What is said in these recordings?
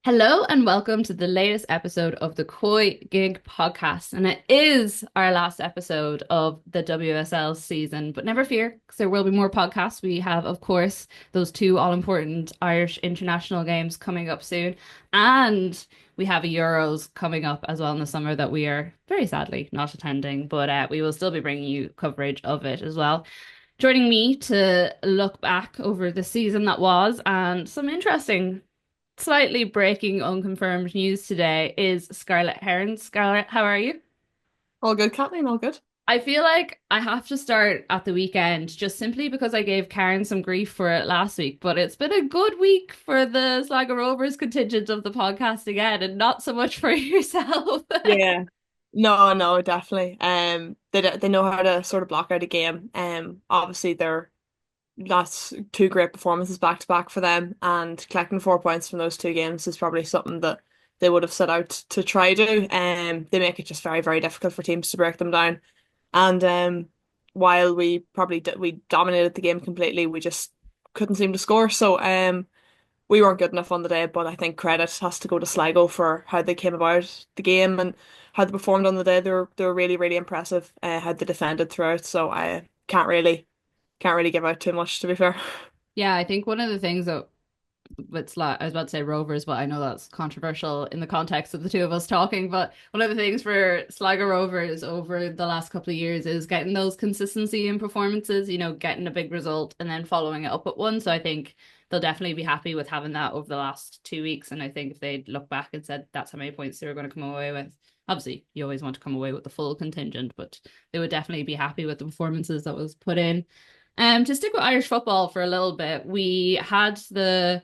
Hello and welcome to the latest episode of the COYGIG podcast. And it is our last episode of the WSL season, but never fear, because there will be more podcasts. We have, of course, those two all-important Irish international games coming up soon. And we have a Euros coming up as well in the summer that we are very sadly not attending, but we will still be bringing you coverage of it as well. Joining me to look back over the season that was and some interesting slightly breaking unconfirmed news today is Scarlett Herron. Scarlett, how are you? All good, Kathleen, all good. I feel like I have to start at the weekend just simply because I gave Karen some grief for it last week, but it's been a good week for the Sligo Rovers contingent of the podcast again, and not so much for yourself. Yeah. No, definitely. They know how to sort of block out a game. Obviously that's two great performances back to back for them, and collecting 4 points from those two games is probably something that they would have set out to try do. They make it just very, very difficult for teams to break them down. And while we dominated the game completely, we just couldn't seem to score. So we weren't good enough on the day, but I think credit has to go to Sligo for how they came about the game and how they performed on the day. They were really, really impressive, how they defended throughout. So I can't really give out too much, to be fair. Yeah, I think one of the things that I was about to say Rovers, but I know that's controversial in the context of the two of us talking. But one of the things for Sligo Rovers over the last couple of years is getting those consistency in performances, getting a big result and then following it up at one. So I think they'll definitely be happy with having that over the last 2 weeks. And I think if they'd look back and said that's how many points they were going to come away with, obviously you always want to come away with the full contingent, but they would definitely be happy with the performances that was put in. To stick with Irish football for a little bit, we had the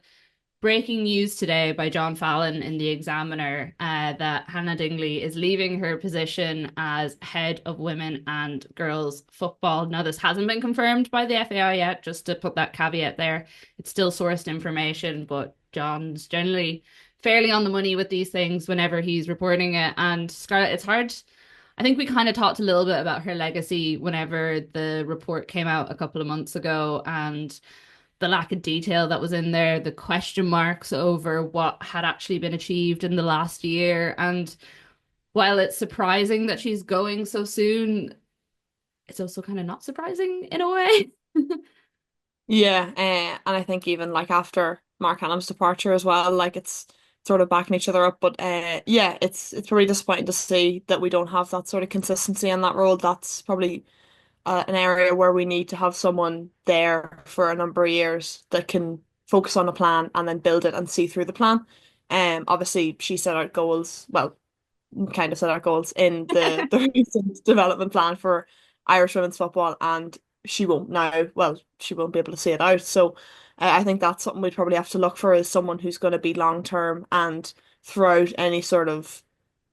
breaking news today by John Fallon in the Examiner that Hannah Dingley is leaving her position as head of women and girls football. Now, this hasn't been confirmed by the FAI yet, just to put that caveat there. It's still sourced information, but John's generally fairly on the money with these things whenever he's reporting it. And Scarlett, it's hard. I think we kind of talked a little bit about her legacy whenever the report came out a couple of months ago, and the lack of detail that was in there, the question marks over what had actually been achieved in the last year. And while it's surprising that she's going so soon, it's also kind of not surprising in a way. Yeah, and I think even like after Mark Hannam's departure as well, like it's sort of backing each other up. But yeah, it's probably disappointing to see that we don't have that sort of consistency in that role. That's probably an area where we need to have someone there for a number of years that can focus on a plan and then build it and see through the plan. Obviously she set out goals, well, kind of set out goals in the recent development plan for Irish women's football, and she won't now, well, she won't be able to see it out. So I think that's something we'd probably have to look for, is someone who's going to be long term, and throughout any sort of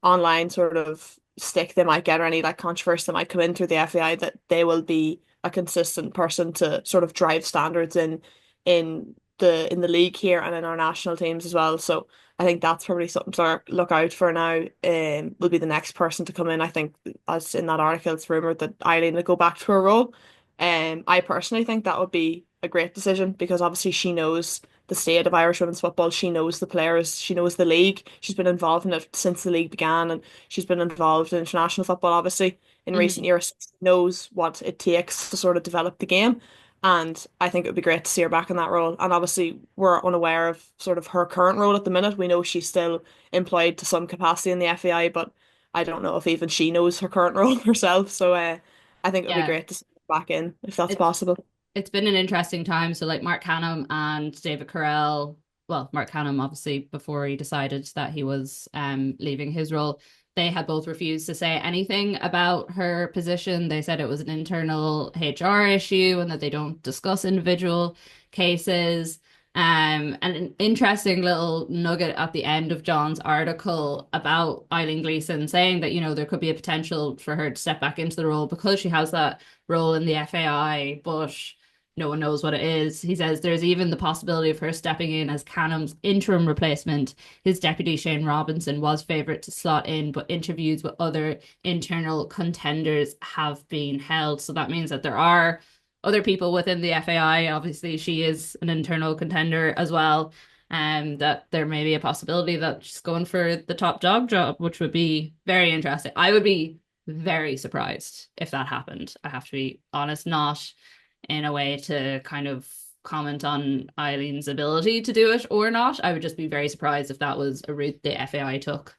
online sort of stick they might get or any like controversy that might come in through the FAI, that they will be a consistent person to sort of drive standards in the league here and in our national teams as well. So I think that's probably something to look out for now. Will be the next person to come in. I think, as in that article, it's rumored that Eileen will go back to her role. I personally think that would be a great decision, because obviously she knows the state of Irish women's football. She knows the players. She knows the league. She's been involved in it since the league began, and she's been involved in international football, obviously, in recent Mhm. years. She knows what it takes to sort of develop the game. And I think it would be great to see her back in that role. And obviously, we're unaware of sort of her current role at the minute. We know she's still employed to some capacity in the FAI, but I don't know if even she knows her current role herself. So I think it would be Yeah, great to see her back in, if that's it's possible. it's been an interesting time. So like Mark Hannam and David Carell, well, Mark Hannam obviously before he decided that he was leaving his role, they had both refused to say anything about her position. They said it was an internal HR issue and that they don't discuss individual cases. And an interesting little nugget at the end of John's article about Eileen Gleeson, saying that, there could be a potential for her to step back into the role because she has that role in the FAI, but no one knows what it is. He says there's even the possibility of her stepping in as Cannum's interim replacement. His deputy, Shane Robinson, was favourite to slot in, but interviews with other internal contenders have been held. So that means that there are other people within the FAI. Obviously, she is an internal contender as well. that there may be a possibility that she's going for the top dog job, which would be very interesting. I would be very surprised if that happened. I have to be honest, not in a way to kind of comment on Eileen's ability to do it or not. I would just be very surprised if that was a route the FAI took.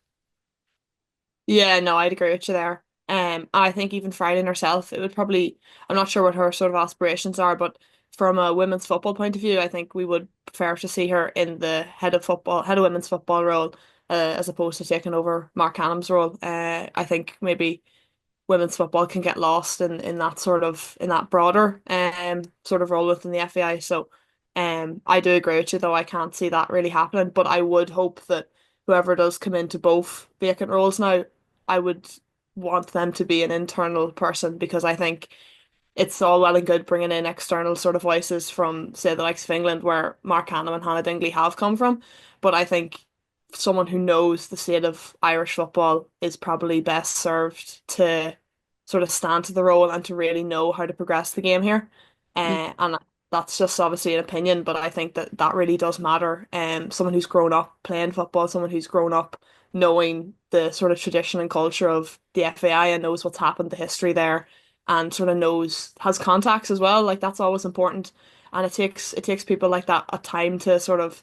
Yeah, no, I'd agree with you there. I think even Friday herself, it would probably, I'm not sure what her sort of aspirations are, but from a women's football point of view, I think we would prefer to see her in the head of women's football role, as opposed to taking over Mark Hannam's role. I think maybe women's football can get lost in that in that broader sort of role within the FAI. So I do agree with you, though I can't see that really happening. But I would hope that whoever does come into both vacant roles now, I would want them to be an internal person, because I think it's all well and good bringing in external sort of voices from, say, the likes of England, where Mark Hannam and Hannah Dingley have come from. But I think someone who knows the state of Irish football is probably best served to sort of stand to the role and to really know how to progress the game here. And that's just obviously an opinion, but I think that that really does matter. Someone who's grown up playing football, someone who's grown up knowing the sort of tradition and culture of the FAI and knows what's happened, the history there, and sort of knows, has contacts as well. Like that's always important. And it takes people like that a time to sort of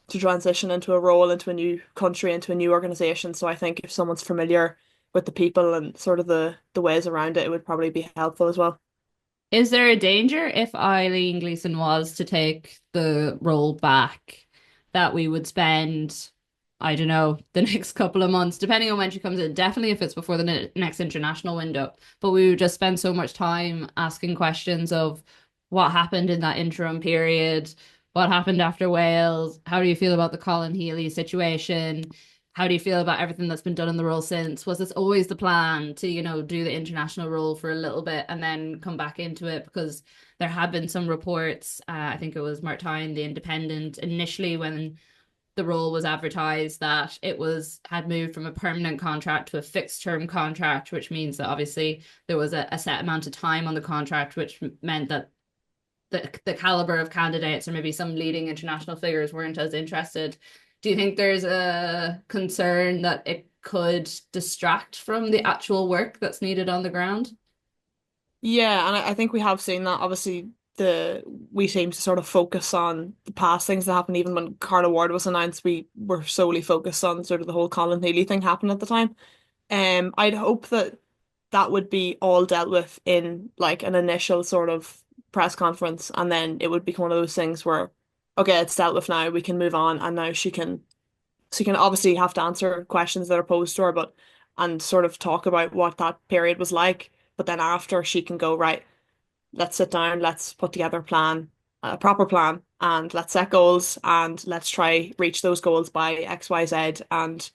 to transition into a role, into a new country, into a new organization. So I think if someone's familiar with the people and sort of the ways around it, it would probably be helpful as well. Is there a danger if Eileen Gleeson was to take the role back that we would spend, I don't know, the next couple of months, depending on when she comes in, definitely if it's before the next international window, but we would just spend so much time asking questions of what happened in that interim period, what happened after Wales, how do you feel about the Colin Healy situation? How do you feel about everything that's been done in the role since? Was this always the plan to, do the international role for a little bit and then come back into it? Because there have been some reports, I think it was Martine, the Independent, initially when the role was advertised, that it was had moved from a permanent contract to a fixed term contract, which means that obviously there was a set amount of time on the contract, which meant that the caliber of candidates or maybe some leading international figures weren't as interested. Do you think there's a concern that it could distract from the actual work that's needed on the ground? Yeah, and I think we have seen that. Obviously, the we seem to sort of focus on the past things that happened. Even when Carla Ward was announced, we were solely focused on sort of the whole Colin Healy thing happened at the time. I'd hope that that would be all dealt with in like an initial sort of press conference, and then it would become one of those things where, okay, it's dealt with now, we can move on, and now she can obviously have to answer questions that are posed to her, but and sort of talk about what that period was like. But then after she can go, right, let's sit down, let's put together a plan, a proper plan, and let's set goals and let's try reach those goals by X, Y, Z. And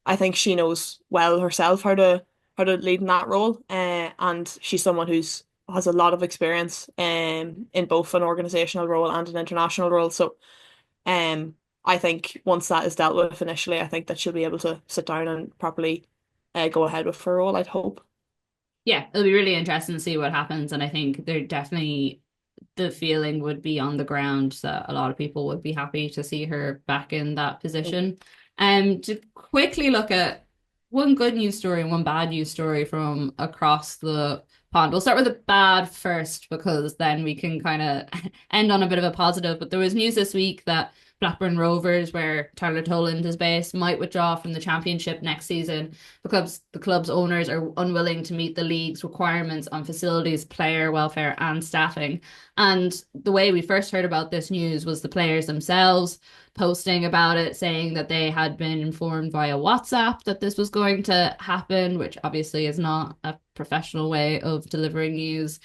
I think she knows well herself how to lead in that role. And she's someone who's has a lot of experience in both an organizational role and an international role. So I think once that is dealt with initially, I think that she'll be able to sit down and properly go ahead with her role, I'd hope. Yeah, it'll be really interesting to see what happens. And I think there definitely the feeling would be on the ground that a lot of people would be happy to see her back in that position. To quickly look at one good news story and one bad news story from across the pond. We'll start with the bad first because then we can kind of end on a bit of a positive. But there was news this week that Blackburn Rovers, where Tyler Toland is based, might withdraw from the championship next season. The club's owners are unwilling to meet the league's requirements on facilities, player welfare, and staffing. And the way we first heard about this news was the players themselves posting about it, saying that they had been informed via WhatsApp that this was going to happen, which obviously is not a professional way of delivering news.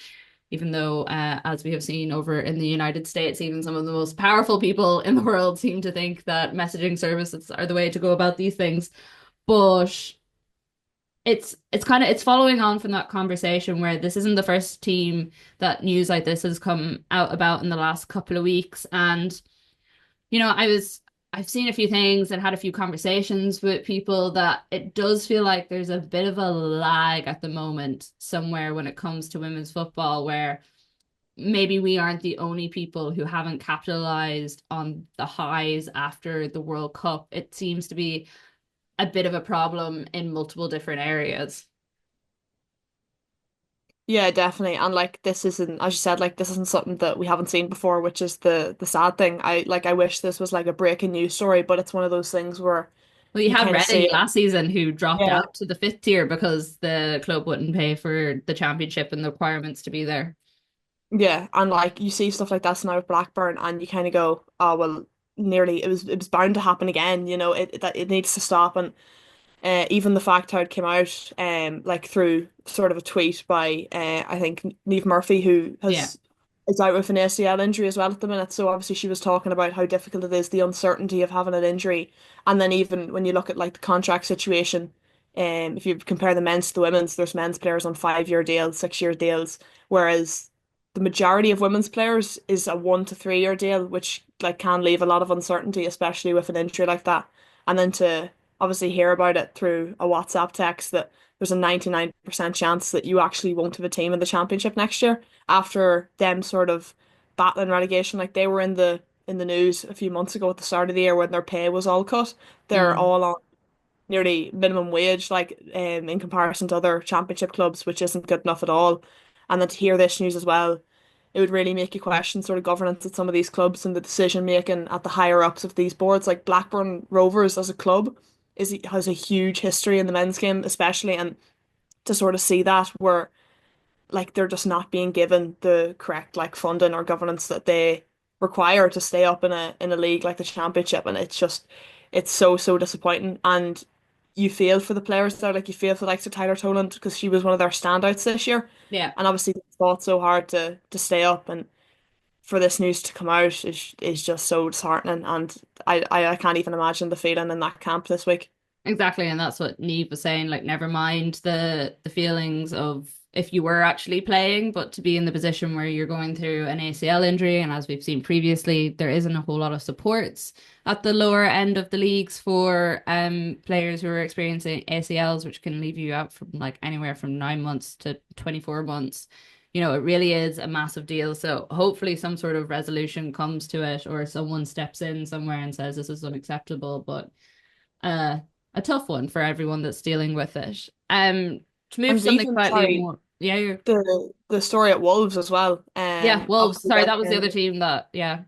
Even though, as we have seen over in the United States, even some of the most powerful people in the world seem to think that messaging services are the way to go about these things. But it's following on from that conversation where this isn't the first team that news like this has come out about in the last couple of weeks. And I've seen a few things and had a few conversations with people that it does feel like there's a bit of a lag at the moment somewhere when it comes to women's football, where maybe we aren't the only people who haven't capitalized on the highs after the World Cup. It seems to be a bit of a problem in multiple different areas. Yeah, definitely. And like this isn't, as you said, like this isn't something that we haven't seen before, which is the sad thing. I wish this was like a breaking news story, but it's one of those things where Well, you you had kind of see Reading it. last season who dropped Yeah. out to the fifth tier because the club wouldn't pay for the championship and the requirements to be there. Yeah, and like you see stuff like this now with Blackburn, and you kind of go, oh well, nearly it was bound to happen again. It needs to stop. And even the fact how it came out, like through sort of a tweet by I think Niamh Murphy, who Yeah. has is out with an ACL injury as well at the minute. So obviously she was talking about how difficult it is, the uncertainty of having an injury, and then even when you look at like the contract situation, if you compare the men's to the women's, there's men's players on 5-year deals, 6-year deals, whereas the majority of women's players is a 1 to 3 year deal, which like can leave a lot of uncertainty, especially with an injury like that. And then to obviously hear about it through a WhatsApp text that there's a 99% chance that you actually won't have a team in the championship next year after them sort of battling relegation. Like they were in the news a few months ago at the start of the year when their pay was all cut. They're Mm. all on nearly minimum wage, like in comparison to other championship clubs, which isn't good enough at all. And then to hear this news as well, it would really make you question sort of governance at some of these clubs and the decision making at the higher ups of these boards. Like Blackburn Rovers as a club has a huge history in the men's game, especially, and to sort of see that where like they're just not being given the correct like funding or governance that they require to stay up in a league like the championship, and it's so disappointing. And you feel for the players there, like you feel for the likes of Tyler Toland because she was one of their standouts this year, Yeah. and obviously they fought so hard to stay up, and for this news to come out is just so disheartening. And I can't even imagine the feeling in that camp this week. Exactly, and that's what Neve was saying. Like, never mind the feelings of if you were actually playing, but to be in the position where you're going through an ACL injury, and as we've seen previously, there isn't a whole lot of supports at the lower end of the leagues for players who are experiencing ACLs, which can leave you out from like anywhere from 9 months to 24 months. It really is a massive deal. So hopefully some sort of resolution comes to it, or someone steps in somewhere and says this is unacceptable. But uh, a tough one for everyone that's dealing with it. To move to And something even slightly sorry, more, yeah, the story at Wolves as well. yeah, Wolves. Obviously Sorry, that was the other team that, yeah,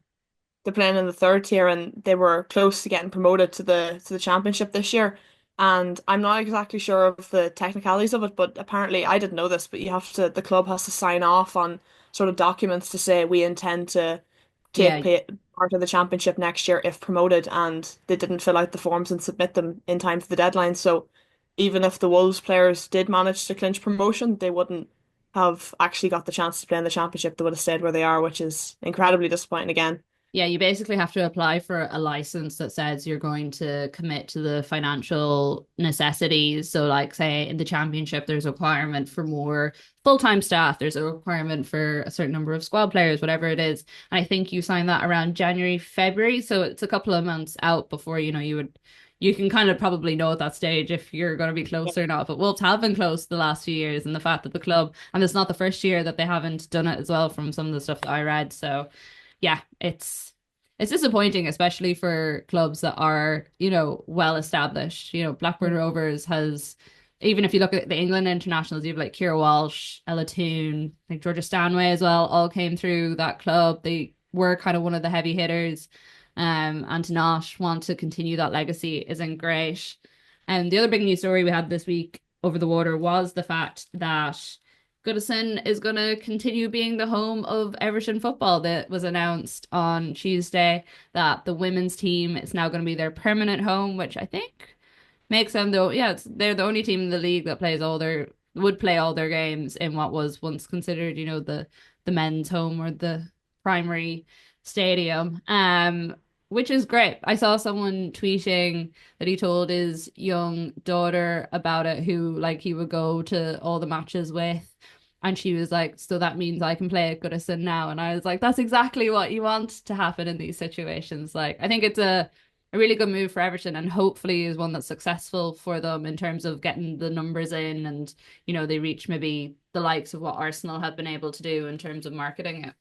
they're playing in the third tier, and they were close to getting promoted to the championship this year. And I'm not exactly sure of the technicalities of it, but apparently I didn't know this, but the club has to sign off on sort of documents to say we intend to take yeah, part of the championship next year if promoted, and they didn't fill out the forms and submit them in time for the deadline. So even if the Wolves players did manage to clinch promotion, they wouldn't have actually got the chance to play in the championship. They would have stayed where they are, which is incredibly disappointing again. yeah. You basically have to apply for a license that says you're going to commit to the financial necessities. So, like, say in the championship, there's a requirement for more full-time staff. There's a requirement for a certain number of squad players, whatever it is. And I think you sign that around January, February. So it's a couple of months out before, you can kind of probably know at that stage if you're going to be close or not. But Wolves have been close the last few years, and the fact that the club, and it's not the first year that they haven't done it as well from some of the stuff that I read. So yeah, it's disappointing, especially for clubs that are, well established. Blackburn Rovers has, even if you look at the England internationals, you have like Kira Walsh, Ella Toone, like Georgia Stanway as well, all came through that club. They were kind of one of the heavy hitters. And to not want to continue that legacy isn't great. And the other big news story we had this week over the water was the fact that Goodison is going to continue being the home of Everton football. That was announced on Tuesday that the women's team is now going to be their permanent home, which I think makes them though. Yeah, they're the only team in the league that would play all their games in what was once considered, the men's home or the primary stadium. Which is great. I saw someone tweeting that he told his young daughter about it, who like he would go to all the matches with. And she was like, so that means I can play at Goodison now. And I was like, that's exactly what you want to happen in these situations. Like, I think it's a really good move for Everton, and hopefully is one that's successful for them in terms of getting the numbers in, and they reach maybe the likes of what Arsenal have been able to do in terms of marketing it.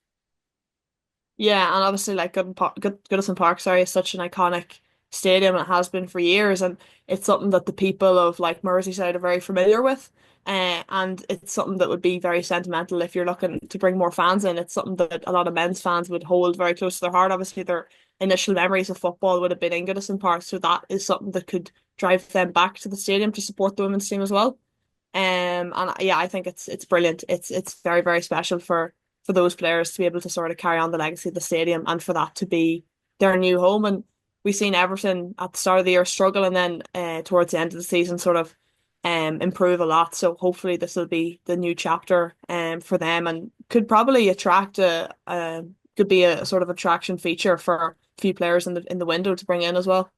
Yeah, and obviously like Goodison Park, sorry, is such an iconic stadium and it has been for years, and it's something that the people of like Merseyside are very familiar with. And it's something that would be very sentimental if you're looking to bring more fans in. It's something that a lot of men's fans would hold very close to their heart. Obviously, their initial memories of football would have been in Goodison Park, so that is something that could drive them back to the stadium to support the women's team as well. And yeah, I think it's brilliant. It's very, very special for those players to be able to sort of carry on the legacy of the stadium and for that to be their new home. And we've seen Everton at the start of the year struggle and then towards the end of the season sort of improve a lot. So hopefully this will be the new chapter for them and could probably attract a could be a sort of attraction feature for a few players in the window to bring in as well.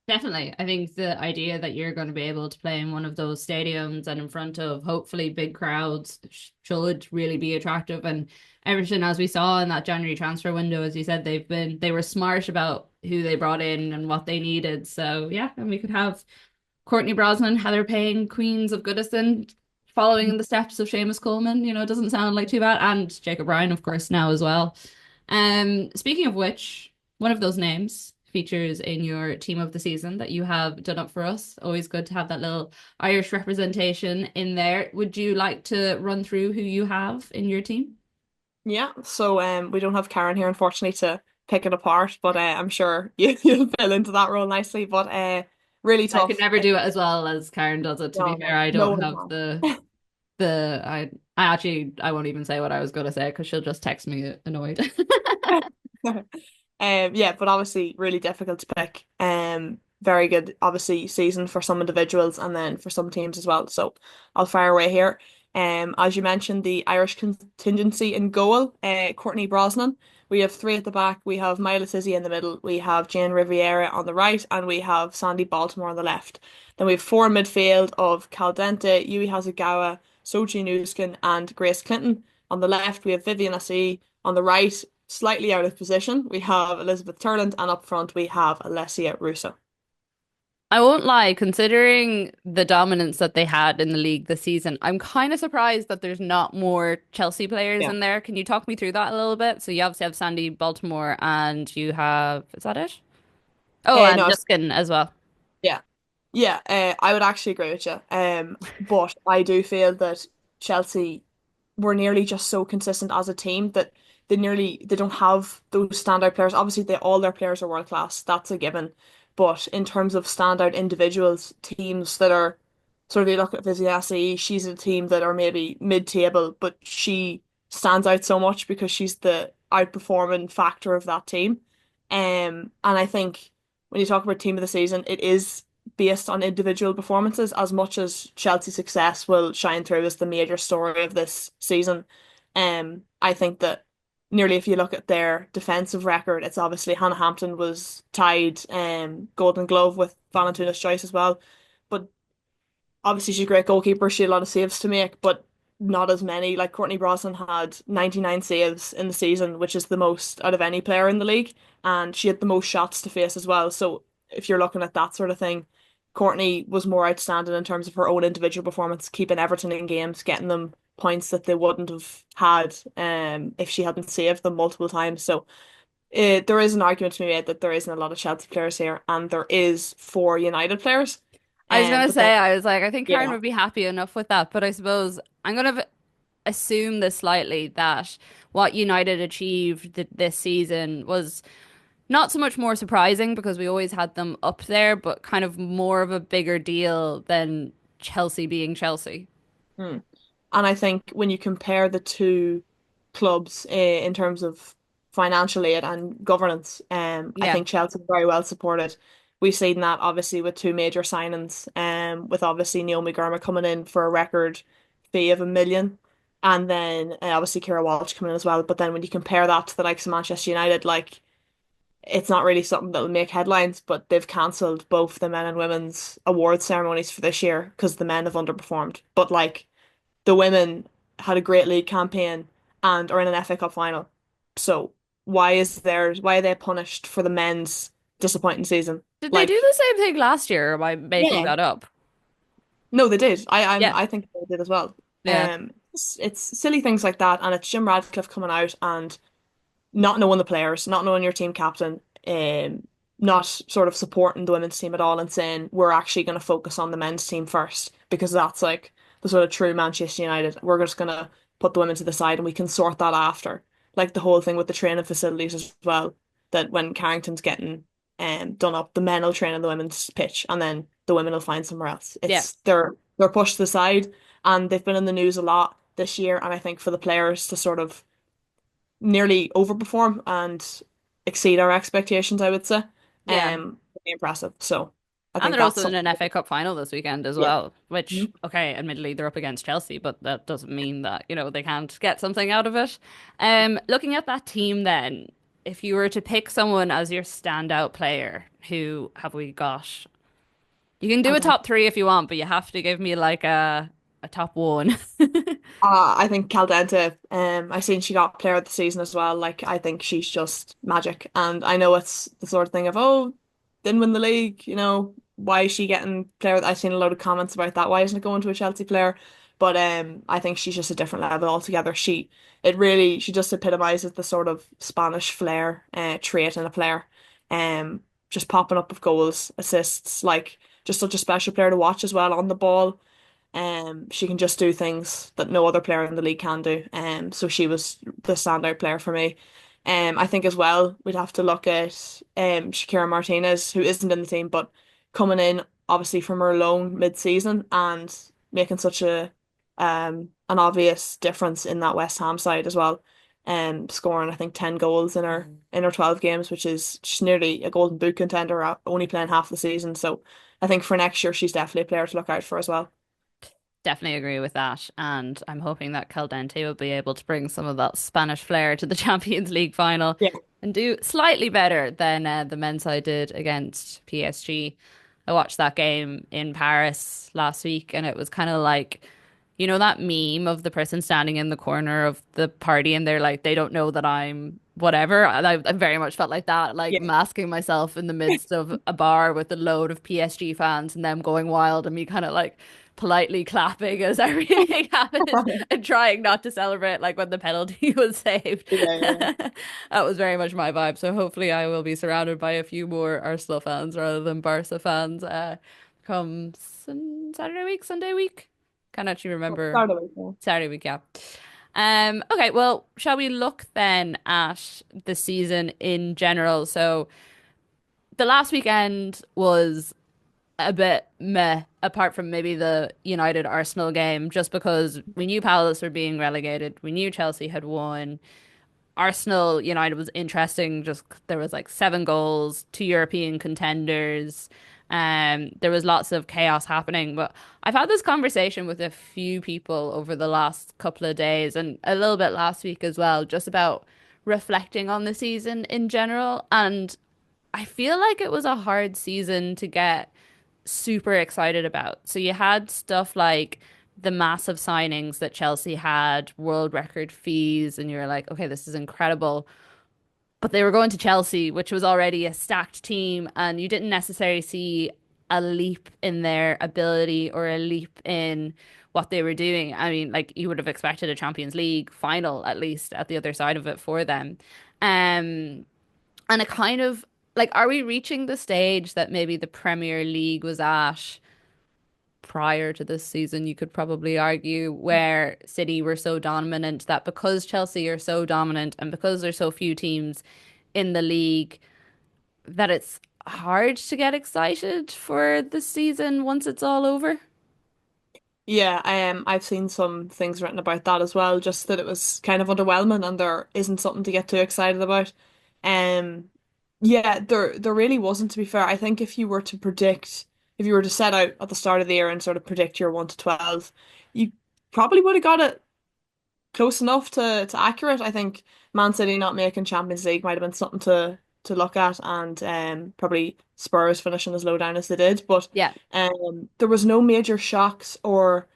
Definitely. I think the idea that you're going to be able to play in one of those stadiums and in front of hopefully big crowds should really be attractive. And Everton, as we saw in that January transfer window, as you said, they were smart about who they brought in and what they needed. So yeah, and we could have Courtney Brosnan, Heather Payne, Queens of Goodison, following in the steps of Seamus Coleman. It doesn't sound like too bad. And Jacob Ryan, of course, now as well. Speaking of which, one of those names features in your team of the season that you have done up for us. Always good to have that little Irish representation in there. Would you like to run through who you have in your team? Yeah, so we don't have Karen here unfortunately to pick it apart, but I'm sure you'll fill into that role nicely. But really I could tough. never do it as well as Karen does it. To be No, fair, I no don't one have I actually I won't even say what I was gonna say because she'll just text me annoyed. can. Yeah, but obviously really difficult to pick. Very good, obviously season for some individuals and then for some teams as well. So I'll fire away here. As you mentioned, the Irish contingency in goal, Courtney Brosnan. We have three at the back. We have Myla Tizzy in the middle. We have Jane Riviera on the right, and we have Sandy Baltimore on the left. Then we have four in midfield of Caldente, Yui Hasegawa, Soji Nuskin, and Grace Clinton. On the left, we have Vivian Assi. On the right, slightly out of position, we have Elizabeth Turland, and up front, we have Alessia Russo. I won't lie, considering the dominance that they had in the league this season, I'm kind of surprised that there's not more Chelsea players Yeah. in there. Can you talk me through that a little bit? So you obviously have Sandy Baltimore and you have, is that it? Oh, and No, Nuskin as well. yeah. Yeah, I would actually agree with you. But I do feel that Chelsea were nearly just so consistent as a team that they don't have those standout players. Obviously, all their players are world class. That's a given. But in terms of standout individuals, teams that are sort of you look at Viziasi, she's a team that are maybe mid-table, but she stands out so much because she's the outperforming factor of that team. And I think when you talk about team of the season, it is based on individual performances as much as Chelsea's success will shine through as the major story of this season. I think that nearly if you look at their defensive record, it's obviously Hannah Hampton was tied Golden Glove with Valentina's choice as well. But obviously she's a great goalkeeper, she had a lot of saves to make, but not as many. Like Courtney Brosnan had 99 saves in the season, which is the most out of any player in the league, and she had the most shots to face as well. So if you're looking at that sort of thing, Courtney was more outstanding in terms of her own individual performance, keeping Everton in games, getting them points that they wouldn't have had if she hadn't saved them multiple times. So there is an argument to be made that there isn't a lot of Chelsea players here, and there is four United players. I was gonna But then say, I was like, I think Karen yeah. would be happy enough with that, but I suppose I'm gonna assume this slightly that what United achieved this season was not so much more surprising because we always had them up there, but kind of more of a bigger deal than Chelsea being Chelsea. Hmm. And I think when you compare the two clubs in terms of financial aid and governance, I Yeah. think Chelsea are very well supported. We've seen that obviously with two major signings, with obviously Naomi Gurma coming in for a record fee of 1 million, and then obviously Kira Walsh coming in as well. But then when you compare that to the likes of Manchester United, like it's not really something that will make headlines, but they've cancelled both the men and women's awards ceremonies for this year because the men have underperformed. But like the women had a great league campaign and are in an FA Cup final. So why are they punished for the men's disappointing season? Did they do Like, the same thing last year, or am I making yeah, that up? no, they did. Yeah. I think they did as well. Yeah. It's silly things like that, and it's Jim Radcliffe coming out and not knowing the players, not knowing your team captain, not sort of supporting the women's team at all, and saying we're actually going to focus on the men's team first because that's like the sort of true Manchester United. We're just going to put the women to the side, and we can sort that after. Like the whole thing with the training facilities as well. That when Carrington's getting done up, the men will train on the women's pitch, and then the women will find somewhere else. Yeah. It's they're pushed to the side, and they've been in the news a lot this year. And I think for the players to sort of nearly overperform and exceed our expectations, I would say. Yeah. Pretty impressive. So I And think they're that's also in something. an FA Cup final this weekend as Yeah. well, which, Mhm. okay, admittedly they're up against Chelsea, but that doesn't mean that, they can't get something out of it. Looking at that team then, if you were to pick someone as your standout player, who have we got? You can do I a don't. top three if you want, but you have to give me like a top one. I think Caldente. I seen she got player of the season as well. Like I think she's just magic, and I know it's the sort of thing of didn't win the league. Why is she getting player? I've seen a load of comments about that. Why isn't it going to a Chelsea player? But I think she's just a different level altogether. She just epitomizes the sort of Spanish flair trait in a player. Just popping up with goals, assists, like just such a special player to watch as well on the ball. She can just do things that no other player in the league can do. So she was the standout player for me. I think as well we'd have to look at Shakira Martinez, who isn't in the team, but coming in obviously from her loan mid-season and making such a an obvious difference in that West Ham side as well. Scoring I think 10 goals in her 12 games, which is she's nearly a Golden Boot contender, only playing half the season. So I think for next year she's definitely a player to look out for as well. Definitely agree with that. And I'm hoping that Caldente will be able to bring some of that Spanish flair to the Champions League final Yeah. and do slightly better than the men's side did against PSG. I watched that game in Paris last week, and it was kind of like, that meme of the person standing in the corner of the party and they're like, they don't know that I'm whatever. I very much felt like that, like Yeah. masking myself in the midst of a bar with a load of PSG fans and them going wild and me kind of like politely clapping as everything happened and trying not to celebrate like when the penalty was saved. Yeah, yeah. That was very much my vibe. So hopefully I will be surrounded by a few more Arsenal fans rather than Barca fans come Saturday week, Sunday week. Can't actually remember. Start away, yeah. Saturday week, yeah. Okay, well, shall we look then at the season in general? So the last weekend was a bit meh, apart from maybe the United Arsenal game, just because we knew Palace were being relegated, we knew Chelsea had won. Arsenal United was interesting. Just there was like 7 goals, two European contenders. There was lots of chaos happening. But I've had this conversation with a few people over the last couple of days and a little bit last week as well, just about reflecting on the season in general. And I feel like it was a hard season to get super excited about. So you had stuff like the massive signings that Chelsea had, world record fees, and you're like, okay, this is incredible. But they were going to Chelsea, which was already a stacked team, and you didn't necessarily see a leap in their ability or a leap in what they were doing. I mean, like you would have expected a Champions League final at least at the other side of it for them. Um, and it kind of like, are we reaching the stage that maybe the Premier League was at prior to this season? You could probably argue where City were so dominant that because Chelsea are so dominant and because there's so few teams in the league, that it's hard to get excited for the season once it's all over. Yeah, I've seen some things written about that as well, just that it was kind of underwhelming and there isn't something to get too excited about. Um yeah, there really wasn't, to be fair. I think if you were to set out at the start of the year and sort of predict your 1 to 12, you probably would have got it close enough to accurate. I think Man City not making Champions League might have been something to look at, and probably Spurs finishing as low down as they did. But Yeah. there was no major shocks, or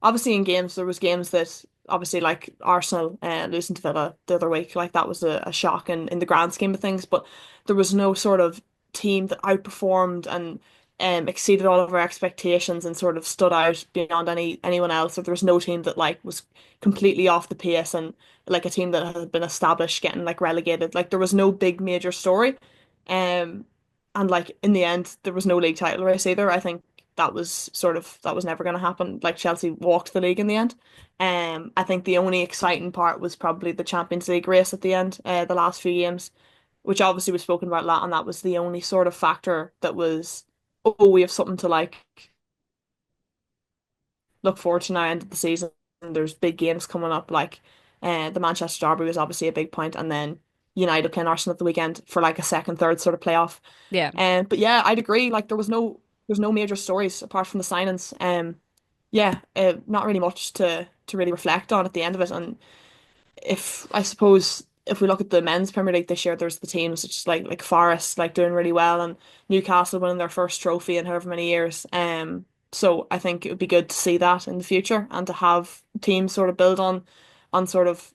obviously in games there was games that obviously like Arsenal losing to Villa the other week, like that was a shock in the grand scheme of things. But there was no sort of team that outperformed and exceeded all of our expectations and sort of stood out beyond anyone else. Or there was no team that like was completely off the pace and like a team that had been established getting like relegated. Like there was no big major story. Um, and like in the end, there was no league title race either. I think that was never going to happen. Like Chelsea walked the league in the end. I think the only exciting part was probably the Champions League race at the end, the last few games, which obviously was spoken about a lot, and that was the only sort of factor that was, oh, we have something to like look forward to now end of the season. There's big games coming up, like the Manchester Derby was obviously a big point, and then United playing Arsenal at the weekend for like a second, third sort of playoff. Yeah. But yeah, I'd agree. Like there's no major stories apart from the signings. Yeah, not really much to really reflect on at the end of it. And if I suppose if we look at the men's Premier League this year, there's the teams such as like Forest like doing really well and Newcastle winning their first trophy in however many years. So I think it would be good to see that in the future and to have teams sort of build on sort of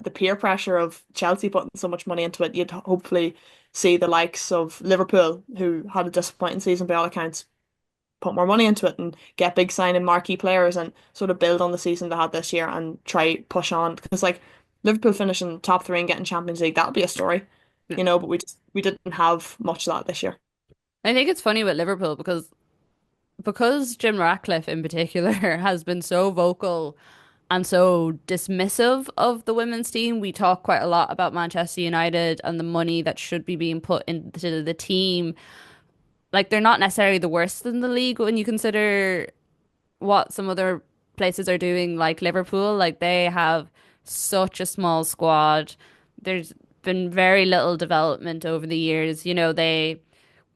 the peer pressure of Chelsea putting so much money into it. You'd hopefully see the likes of Liverpool, who had a disappointing season by all accounts, put more money into it and get big signing marquee players and sort of build on the season they had this year and try push on because like Liverpool finishing top three and getting Champions League, that'll be a story, you know, but we didn't have much of that this year. I think it's funny with Liverpool because Jim Ratcliffe in particular has been so vocal and so dismissive of the women's team. We talk quite a lot about Manchester United and the money that should be being put into the team. Like they're not necessarily the worst in the league when you consider what some other places are doing, like Liverpool. Like they have such a small squad. There's been very little development over the years. You know, they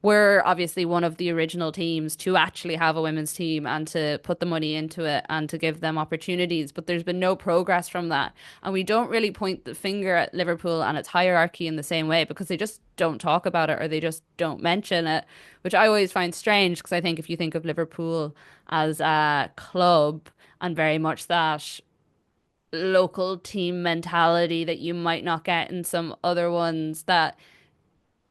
were obviously one of the original teams to actually have a women's team and to put the money into it and to give them opportunities, but there's been no progress from that. And we don't really point the finger at Liverpool and its hierarchy in the same way because they just don't talk about it or they just don't mention it, which I always find strange because I think if you think of Liverpool as a club and very much that local team mentality that you might not get in some other ones that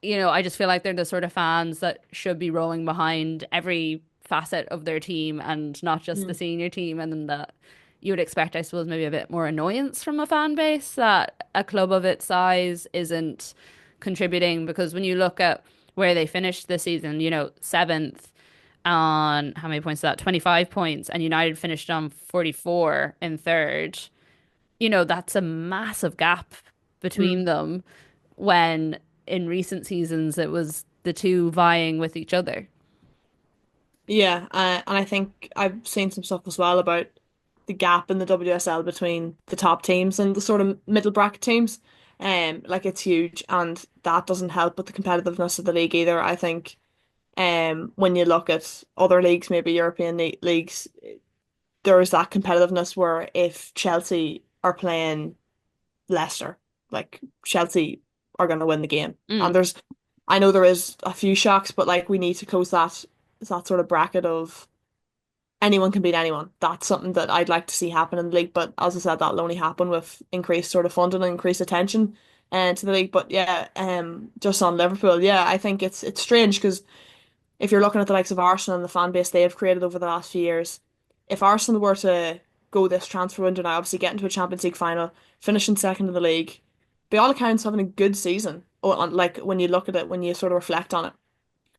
I just feel like they're the sort of fans that should be rowing behind every facet of their team and not just the Mm. senior team. And then that you would expect, I suppose, maybe a bit more annoyance from a fan base that a club of its size isn't contributing. Because when you look at where they finished this season, seventh on how many points is that? 25 points, and United finished on 44 in third. That's a massive gap between Mm. them when in recent seasons it was the two vying with each other. Yeah, and I think I've seen some stuff as well about the gap in the WSL between the top teams and the sort of middle bracket teams. Like it's huge, and that doesn't help with the competitiveness of the league either. I think, when you look at other leagues, maybe European leagues, there is that competitiveness where if Chelsea are playing Leicester, like Chelsea are going to win the game, and Mm. I know there is a few shocks, but like we need to close that sort of bracket of anyone can beat anyone. That's something that I'd like to see happen in the league. But as I said, that'll only happen with increased sort of funding and increased attention to the league. But yeah, just on Liverpool, yeah, I think it's strange because if you're looking at the likes of Arsenal and the fan base they have created over the last few years, if Arsenal were to go this transfer window now, obviously get into a Champions League final, finishing second in the league, by all accounts having a good season. Like when you look at it, when you sort of reflect on it,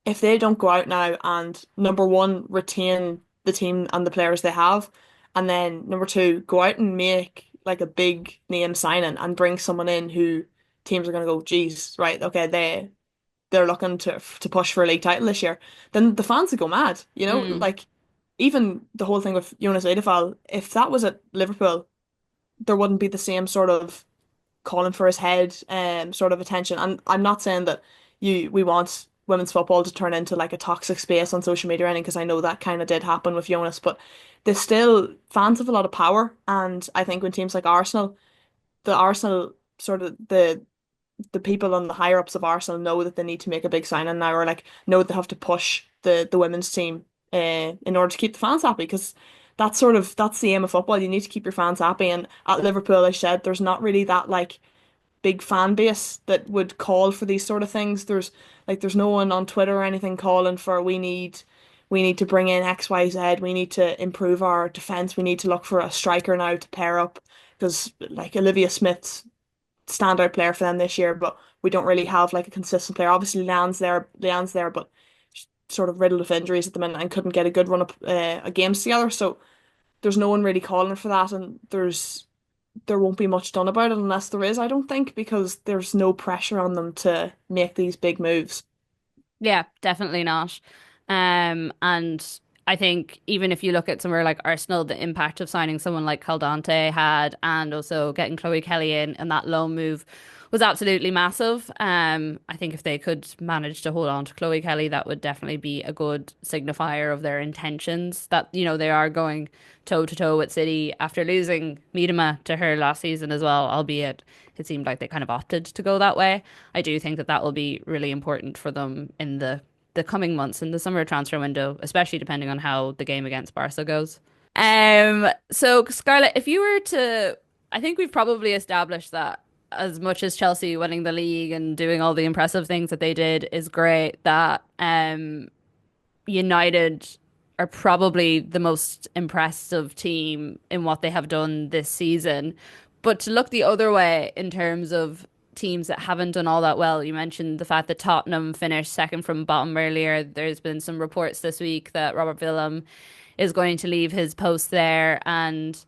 if they don't go out now and number one, retain the team and the players they have, and then number two, go out and make like a big name signing and bring someone in who teams are going to go, geez, right, okay, they're looking to push for a league title this year, then the fans would go mad, you know? Mm. Like even the whole thing with Jonas Eidevall, if that was at Liverpool, there wouldn't be the same sort of calling for his head sort of attention. And I'm not saying that we want women's football to turn into like a toxic space on social media or anything, because I know that kind of did happen with Jonas, but there's still fans have a lot of power. And I think when teams like Arsenal, the Arsenal sort of the people on the higher ups of Arsenal know that they need to make a big signing now, or like know they have to push the women's team in order to keep the fans happy, because that's the aim of football. You need to keep your fans happy. And at Liverpool, I said there's not really that like big fan base that would call for these sort of things. There's no one on Twitter or anything calling for we need to bring in XYZ, we need to improve our defense, we need to look for a striker now to pair up because like Olivia Smith's standout player for them this year, but we don't really have like a consistent player. Obviously, Leanne's there, but she's sort of riddled with injuries at the minute and couldn't get a good run of games together. So there's no one really calling for that, and there won't be much done about it unless there is, I don't think, because there's no pressure on them to make these big moves. Yeah, definitely not. And I think even if you look at somewhere like Arsenal, the impact of signing someone like Caldante had, and also getting Chloe Kelly in and that loan move was absolutely massive. I think if they could manage to hold on to Chloe Kelly, that would definitely be a good signifier of their intentions that, they are going toe to toe with City after losing Miedema to her last season as well, albeit it seemed like they kind of opted to go that way. I do think that that will be really important for them in the coming months in the summer transfer window, especially depending on how the game against Barca goes. So Scarlett, if you were to, I think we've probably established that as much as Chelsea winning the league and doing all the impressive things that they did is great, that United are probably the most impressive team in what they have done this season. But to look the other way in terms of teams that haven't done all that well, you mentioned the fact that Tottenham finished second from bottom earlier. There's been some reports this week that Robert Willem is going to leave his post there. And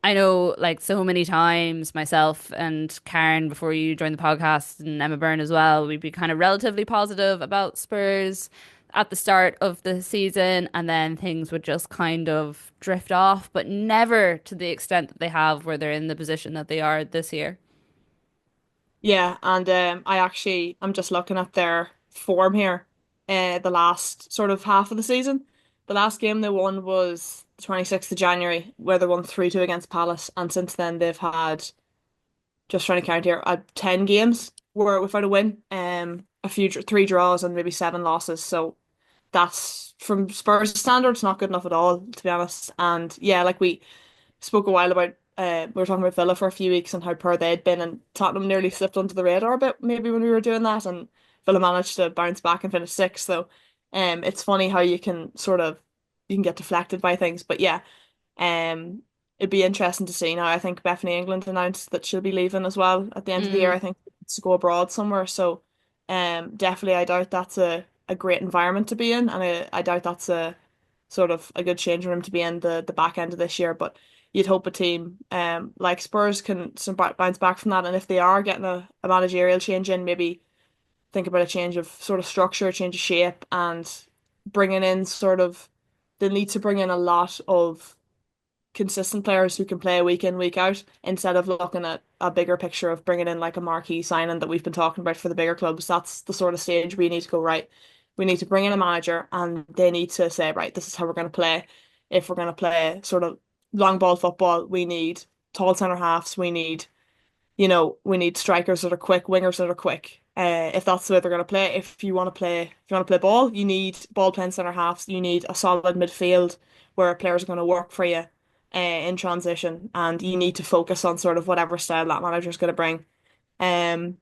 I know, like, so many times, myself and Karen, before you joined the podcast, and Emma Byrne as well, we'd be kind of relatively positive about Spurs at the start of the season, and then things would just kind of drift off, but never to the extent that they have where they're in the position that they are this year. Yeah, and I'm just looking at their form here, the last sort of half of the season. The last game they won was the 26th of January, where they won 3-2 against Palace, and since then they've had, just trying to count here, 10 games where without a win, three draws and maybe seven losses. So that's from Spurs standards not good enough at all, to be honest. And yeah, like we spoke a while about we were talking about Villa for a few weeks and how poor they'd been, and Tottenham nearly slipped under the radar a bit maybe when we were doing that, and Villa managed to bounce back and finish sixth. So it's funny how you can get deflected by things. But yeah, um it'd be interesting to see now. I think Bethany England announced that she'll be leaving as well at the end of the year. Mm. I think it's to go abroad somewhere. So definitely I doubt that's a great environment to be in, and I doubt that's a sort of a good change room to be in the back end of this year. But you'd hope a team like Spurs can bounce back from that, and if they are getting a managerial change in, maybe think about a change of sort of structure, change of shape, and bringing in sort of they need to bring in a lot of consistent players who can play week in, week out, instead of looking at a bigger picture of bringing in like a marquee signing that we've been talking about for the bigger clubs. That's the sort of stage we need to go, right. We need to bring in a manager and they need to say, right, this is how we're going to play. If we're going to play sort of long ball football, we need tall centre halves. We need strikers that are quick, wingers that are quick. If that's the way they're going to play, if you want to play ball, you need ball playing centre halves. You need a solid midfield where players are going to work for you in transition, and you need to focus on sort of whatever style that manager is going to bring. Um,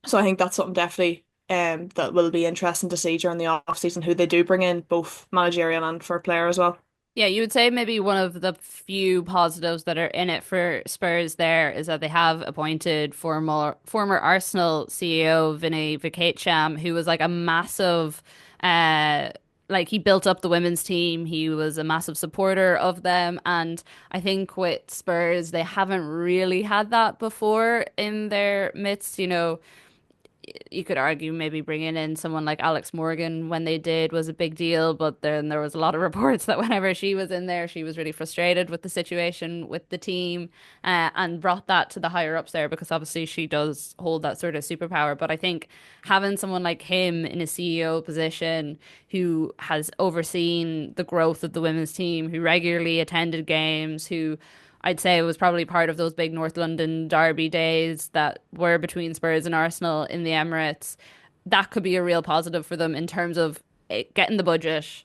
so I think that's something definitely that will be interesting to see during the off season who they do bring in, both managerial and for player as well. Yeah, you would say maybe one of the few positives that are in it for Spurs there is that they have appointed former Arsenal CEO Vinny Vikacham, who was like a massive like he built up the women's team. He was a massive supporter of them, and I think with Spurs they haven't really had that before in their midst, you could argue maybe bringing in someone like Alex Morgan when they did was a big deal, but then there was a lot of reports that whenever she was in there, she was really frustrated with the situation with the team, and brought that to the higher ups there because obviously she does hold that sort of superpower. But I think having someone like him in a CEO position who has overseen the growth of the women's team, who regularly attended games, who I'd say it was probably part of those big North London derby days that were between Spurs and Arsenal in the Emirates. That could be a real positive for them in terms of getting the budget,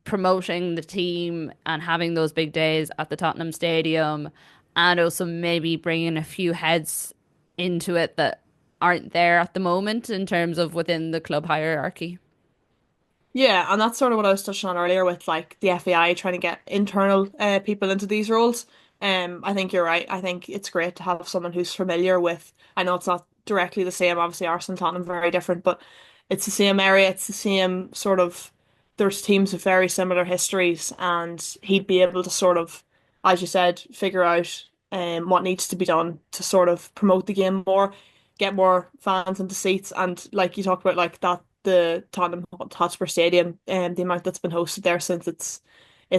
promoting the team, and having those big days at the Tottenham Stadium, and also maybe bringing a few heads. into it that aren't there at the moment in terms of within the club hierarchy. Yeah, and that's sort of what I was touching on earlier with like the FAI trying to get internal people into these roles. I think you're right. I think it's great to have someone who's familiar with. I know it's not directly the same. Obviously, Arsenal and Tottenham very different, but it's the same area. It's the same sort of. There's teams with very similar histories, and he'd be able to sort of, as you said, figure out what needs to be done to sort of promote the game more, get more fans into seats, and like you talked about, like that the Tottenham Hotspur Stadium and the amount that's been hosted there since it's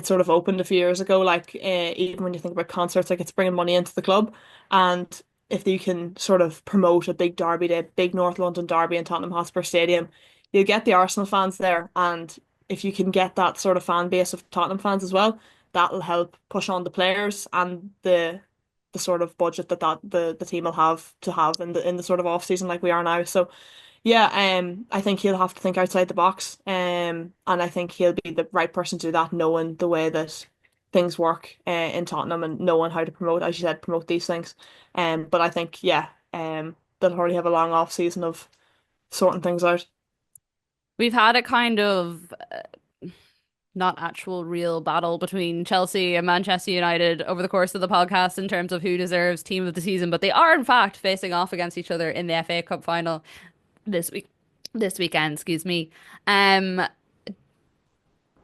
sort of opened a few years ago. Like even when you think about concerts, like it's bringing money into the club, and if you can sort of promote a big derby day, big North London derby in Tottenham Hotspur Stadium, you'll get the Arsenal fans there, and if you can get that sort of fan base of Tottenham fans as well, that'll help push on the players and the sort of budget that the team will have in the sort of off season like we are now. So yeah, I think he'll have to think outside the box, and I think he'll be the right person to do that, knowing the way that things work in Tottenham and knowing how to promote, as you said, promote these things. But I think yeah, they'll probably have a long off season of sorting things out. We've had a kind of not actual real battle between Chelsea and Manchester United over the course of the podcast in terms of who deserves team of the season, but they are in fact facing off against each other in the FA Cup final this week, this weekend, excuse me. Um,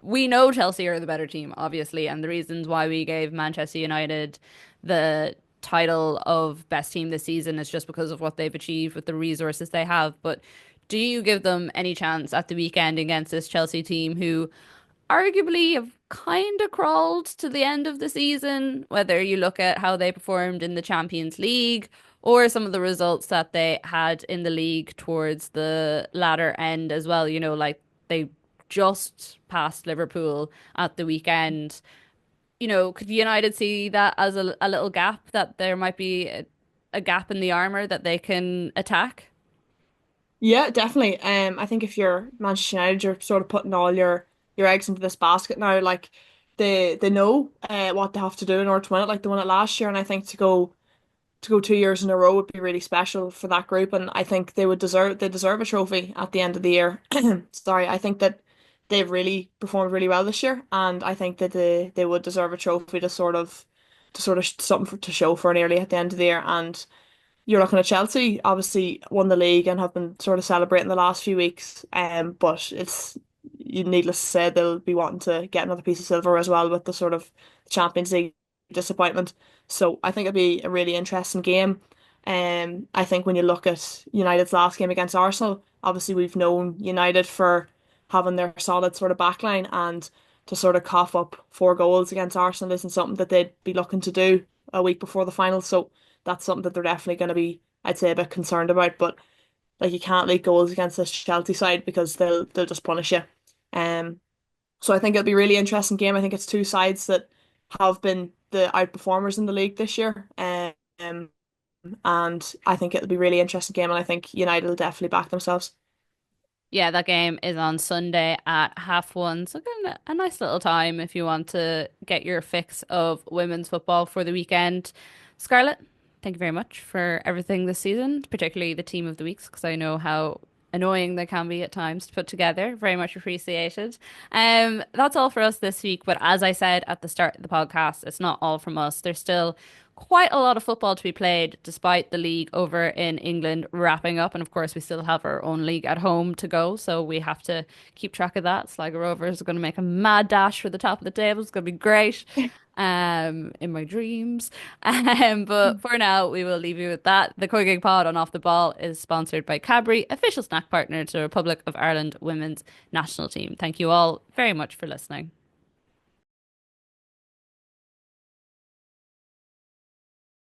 we know Chelsea are the better team, obviously, and the reasons why we gave Manchester United the title of best team this season is just because of what they've achieved with the resources they have. But do you give them any chance at the weekend against this Chelsea team who arguably have kind of crawled to the end of the season, whether you look at how they performed in the Champions League or some of the results that they had in the league towards the latter end as well? You know, like they just passed Liverpool at the weekend. You know, could United see that as a little gap, that there might be a gap in the armor that they can attack? Yeah, definitely. I think if you're Manchester United, you're sort of putting all your eggs into this basket now. Like they know what they have to do in order to win it. Like they won it last year, and I think to go 2 years in a row would be really special for that group. And I think they deserve a trophy at the end of the year. Sorry, I think that they've really performed really well this year, and I think that they would deserve a trophy to sort of something to show for nearly at the end of the year. And you're looking at Chelsea, obviously won the league and have been sort of celebrating the last few weeks. But it's needless to say they'll be wanting to get another piece of silver as well with the sort of Champions League disappointment. So I think it'll be a really interesting game. I think when you look at United's last game against Arsenal, obviously we've known United for having their solid sort of backline, and to sort of cough up 4 goals against Arsenal isn't something that they'd be looking to do a week before the final. So that's something that they're definitely going to be, I'd say, a bit concerned about. But like you can't leak goals against this Chelsea side because they'll just punish you. Um, so I think it'll be a really interesting game. I think it's two sides that have been the outperformers in the league this year. And I think it'll be a really interesting game, and I think United will definitely back themselves. Yeah, that game is on Sunday at 1:30. So kind of a nice little time if you want to get your fix of women's football for the weekend. Scarlett, thank you very much for everything this season, particularly the team of the weeks, because I know how annoying they can be at times to put together. Very much appreciated. That's all for us this week. But as I said at the start of the podcast, it's not all from us. There's still quite a lot of football to be played, despite the league over in England wrapping up. And of course, we still have our own league at home to go. So we have to keep track of that. Sligo Rovers are going to make a mad dash for the top of the table. It's going to be great. In my dreams. But for now, we will leave you with that. The COYGIG Pod on Off the Ball is sponsored by Cadbury, official snack partner to the Republic of Ireland women's national team. Thank you all very much for listening.